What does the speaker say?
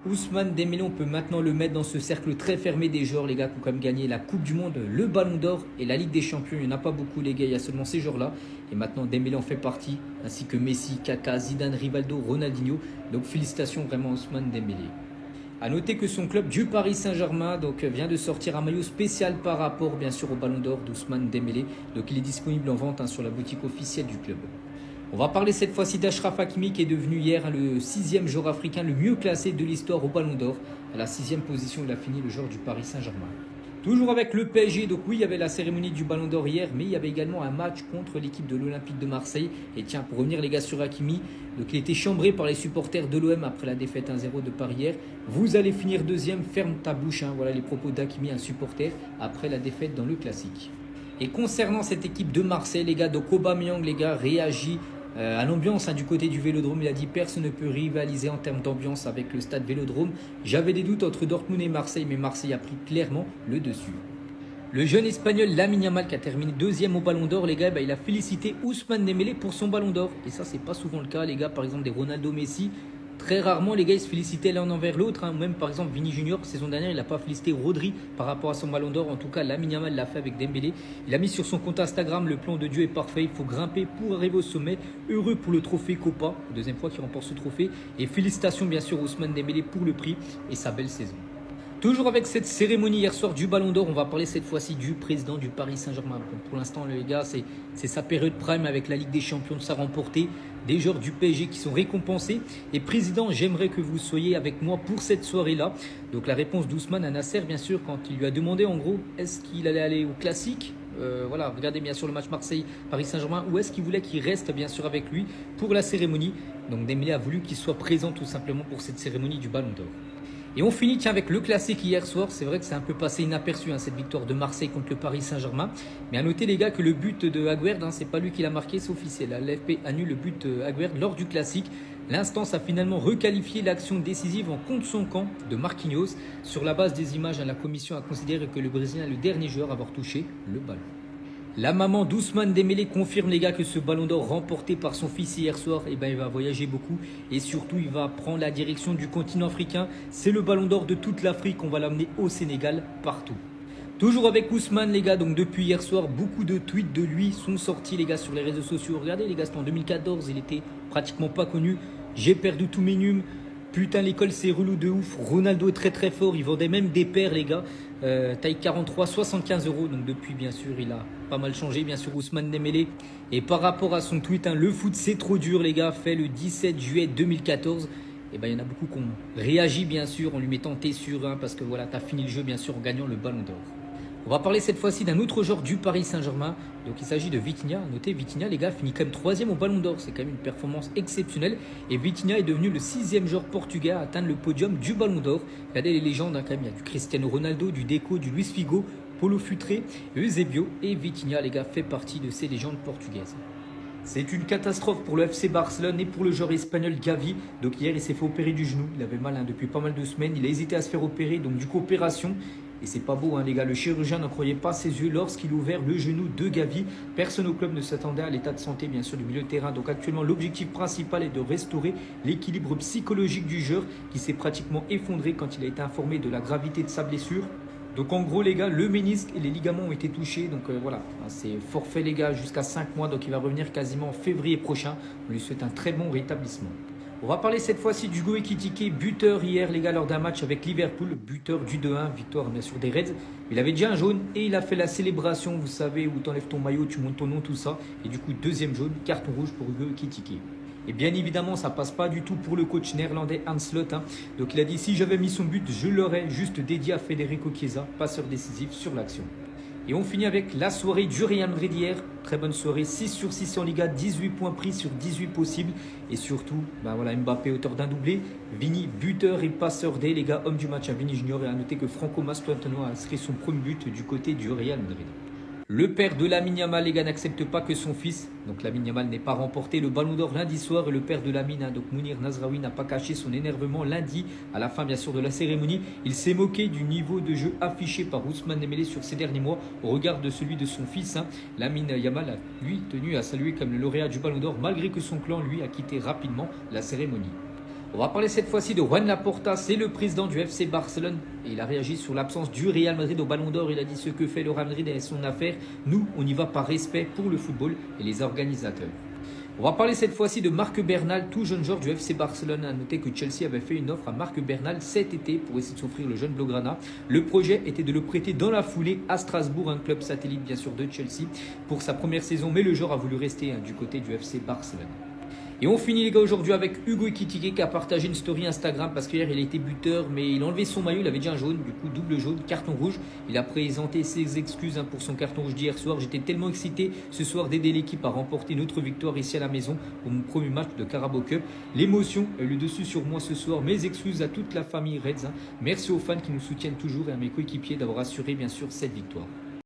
Ousmane Dembélé, on peut maintenant le mettre dans ce cercle très fermé des joueurs, les gars, qui ont quand même gagné la Coupe du Monde, le Ballon d'Or et la Ligue des Champions. Il n'y en a pas beaucoup, les gars, il y a seulement ces joueurs-là. Et maintenant, Dembélé en fait partie, ainsi que Messi, Kaka, Zidane, Rivaldo, Ronaldinho. Donc félicitations vraiment à Ousmane Dembélé. A noter que son club du Paris Saint-Germain vient de sortir un maillot spécial par rapport bien sûr au Ballon d'Or d'Ousmane Dembélé. Donc il est disponible en vente sur la boutique officielle du club. On va parler cette fois-ci d'Achraf Hakimi qui est devenu hier le 6e joueur africain le mieux classé de l'histoire au Ballon d'Or. À la 6e position, il a fini le joueur du Paris Saint-Germain. Toujours avec le PSG, donc oui, il y avait la cérémonie du Ballon d'Or hier, mais il y avait également un match contre l'équipe de l'Olympique de Marseille. Et tiens, pour revenir les gars sur Hakimi, donc il était chambré par les supporters de l'OM après la défaite 1-0 de Paris hier. Vous allez finir deuxième, ferme ta bouche, voilà les propos d'Hakimi, un supporter, après la défaite dans le classique. Et concernant cette équipe de Marseille, les gars, donc Aubameyang, les gars, réagit à l'ambiance du côté du Vélodrome. Il a dit personne ne peut rivaliser en termes d'ambiance avec le stade Vélodrome. J'avais des doutes entre Dortmund et Marseille, mais Marseille a pris clairement le dessus. Le jeune espagnol Lamine Yamal qui a terminé deuxième au Ballon d'Or, les gars, il a félicité Ousmane Dembélé pour son Ballon d'Or. Et ça, c'est pas souvent le cas, les gars. Par exemple, des Ronaldo, Messi. Très rarement, les gars, ils se félicitaient l'un envers l'autre. Même, par exemple, Vini Junior, saison dernière, il n'a pas félicité Rodri par rapport à son Ballon d'Or. En tout cas, Lamine Yamal l'a fait avec Dembélé. Il a mis sur son compte Instagram: le plan de Dieu est parfait. Il faut grimper pour arriver au sommet. Heureux pour le trophée Copa. Deuxième fois qu'il remporte ce trophée. Et félicitations, bien sûr, Ousmane Dembélé pour le prix et sa belle saison. Toujours avec cette cérémonie hier soir du Ballon d'Or, on va parler cette fois-ci du président du Paris Saint-Germain. Bon, pour l'instant, les gars, c'est sa période prime avec la Ligue des Champions, de sa remportée, des joueurs du PSG qui sont récompensés. Et président, j'aimerais que vous soyez avec moi pour cette soirée-là. Donc la réponse d'Ousmane à Nasser, bien sûr, quand il lui a demandé en gros, est-ce qu'il allait aller au classique, voilà, regardez bien sûr le match Marseille-Paris Saint-Germain, ou est-ce qu'il voulait qu'il reste bien sûr avec lui pour la cérémonie. Donc Dembélé a voulu qu'il soit présent tout simplement pour cette cérémonie du Ballon d'Or. Et on finit avec le classique hier soir. C'est vrai que c'est un peu passé inaperçu cette victoire de Marseille contre le Paris Saint-Germain. Mais à noter les gars que le but de Aguerd, c'est pas lui qui l'a marqué, c'est officiel. L'AFP annule le but de Aguerd lors du classique. L'instance a finalement requalifié l'action décisive en contre son camp de Marquinhos. Sur la base des images, la commission a considéré que le Brésilien est le dernier joueur à avoir touché le ballon. La maman d'Ousmane Dembélé confirme les gars que ce Ballon d'Or remporté par son fils hier soir, il va voyager beaucoup et surtout il va prendre la direction du continent africain. C'est le Ballon d'Or de toute l'Afrique, on va l'amener au Sénégal, partout. Toujours avec Ousmane les gars, donc depuis hier soir, beaucoup de tweets de lui sont sortis les gars sur les réseaux sociaux. Regardez les gars, c'était en 2014, il était pratiquement pas connu. J'ai perdu tous mes nums. Putain, l'école c'est relou de ouf. Ronaldo est très très fort. Il vendait même des paires, les gars. Taille 43, 75 €. Donc depuis, bien sûr, il a pas mal changé. Bien sûr, Ousmane Dembélé. Et par rapport à son tweet, le foot c'est trop dur, les gars. Fait le 17 juillet 2014. Et il y en a beaucoup qui ont réagi, bien sûr, en lui mettant T sur 1. Parce que voilà, t'as fini le jeu, bien sûr, en gagnant le Ballon d'Or. On va parler cette fois-ci d'un autre joueur du Paris Saint-Germain. Donc il s'agit de Vitinha. Notez, Vitinha, les gars, finit quand même 3e au Ballon d'Or. C'est quand même une performance exceptionnelle. Et Vitinha est devenu le 6e joueur portugais à atteindre le podium du Ballon d'Or. Regardez les légendes, quand même. Il y a du Cristiano Ronaldo, du Deco, du Luis Figo, Paulo Futre, Eusebio. Et Vitinha, les gars, fait partie de ces légendes portugaises. C'est une catastrophe pour le FC Barcelone et pour le joueur espagnol Gavi. Donc hier, il s'est fait opérer du genou. Il avait mal depuis pas mal de semaines. Il a hésité à se faire opérer. Donc du coup, opération. Et c'est pas beau, les gars. Le chirurgien n'en croyait pas ses yeux lorsqu'il a ouvert le genou de Gavi. Personne au club ne s'attendait à l'état de santé, bien sûr, du milieu de terrain. Donc actuellement, l'objectif principal est de restaurer l'équilibre psychologique du joueur qui s'est pratiquement effondré quand il a été informé de la gravité de sa blessure. Donc en gros les gars, le ménisque et les ligaments ont été touchés. Donc voilà, c'est forfait les gars jusqu'à 5 mois. Donc il va revenir quasiment en février prochain. On lui souhaite un très bon rétablissement. On va parler cette fois-ci d'Hugo Ekitike, buteur hier les gars lors d'un match avec Liverpool, buteur du 2-1, victoire bien sûr des Reds. Il avait déjà un jaune et il a fait la célébration, vous savez, où tu enlèves ton maillot, tu montes ton nom, tout ça. Et du coup, deuxième jaune, carton rouge pour Hugo Ekitike. Et bien évidemment, ça passe pas du tout pour le coach néerlandais Arne Slot. Donc il a dit, si j'avais mis son but, je l'aurais juste dédié à Federico Chiesa, passeur décisif sur l'action. Et on finit avec la soirée du Real Madrid hier. Très bonne soirée, 6 sur 6 en Liga, 18 points pris sur 18 possibles. Et surtout, voilà, Mbappé auteur d'un doublé. Vini, buteur et passeur D, les gars, homme du match à Vini Junior. Et à noter que Franco Mastrotano a inscrit son premier but du côté du Real Madrid. Le père de Lamine Yamal, les gars, n'accepte pas que son fils, donc Lamine Yamal, n'ait pas remporté le Ballon d'Or lundi soir. Et le père de Lamine, donc Mounir Nazraoui, n'a pas caché son énervement lundi à la fin, bien sûr, de la cérémonie. Il s'est moqué du niveau de jeu affiché par Ousmane Dembélé sur ces derniers mois au regard de celui de son fils. Lamine Yamal a, lui, tenu à saluer comme le lauréat du Ballon d'Or, malgré que son clan, lui, a quitté rapidement la cérémonie. On va parler cette fois-ci de Juan Laporta, c'est le président du FC Barcelone et il a réagi sur l'absence du Real Madrid au Ballon d'Or. Il a dit ce que fait le Real Madrid est son affaire. Nous, on y va par respect pour le football et les organisateurs. On va parler cette fois-ci de Marc Bernal, tout jeune joueur du FC Barcelone. A noter que Chelsea avait fait une offre à Marc Bernal cet été pour essayer de s'offrir le jeune Blaugrana. Le projet était de le prêter dans la foulée à Strasbourg, un club satellite bien sûr de Chelsea, pour sa première saison. Mais le joueur a voulu rester du côté du FC Barcelone. Et on finit les gars aujourd'hui avec Hugo Ekitike qui a partagé une story Instagram parce qu'hier il a été buteur mais il a enlevé son maillot, il avait déjà un jaune, du coup double jaune, carton rouge. Il a présenté ses excuses pour son carton rouge d'hier soir. J'étais tellement excité ce soir d'aider l'équipe à remporter notre victoire ici à la maison pour mon premier match de Carabao Cup. L'émotion est le dessus sur moi ce soir. Mes excuses à toute la famille Reds. Merci aux fans qui nous soutiennent toujours et à mes coéquipiers d'avoir assuré bien sûr cette victoire.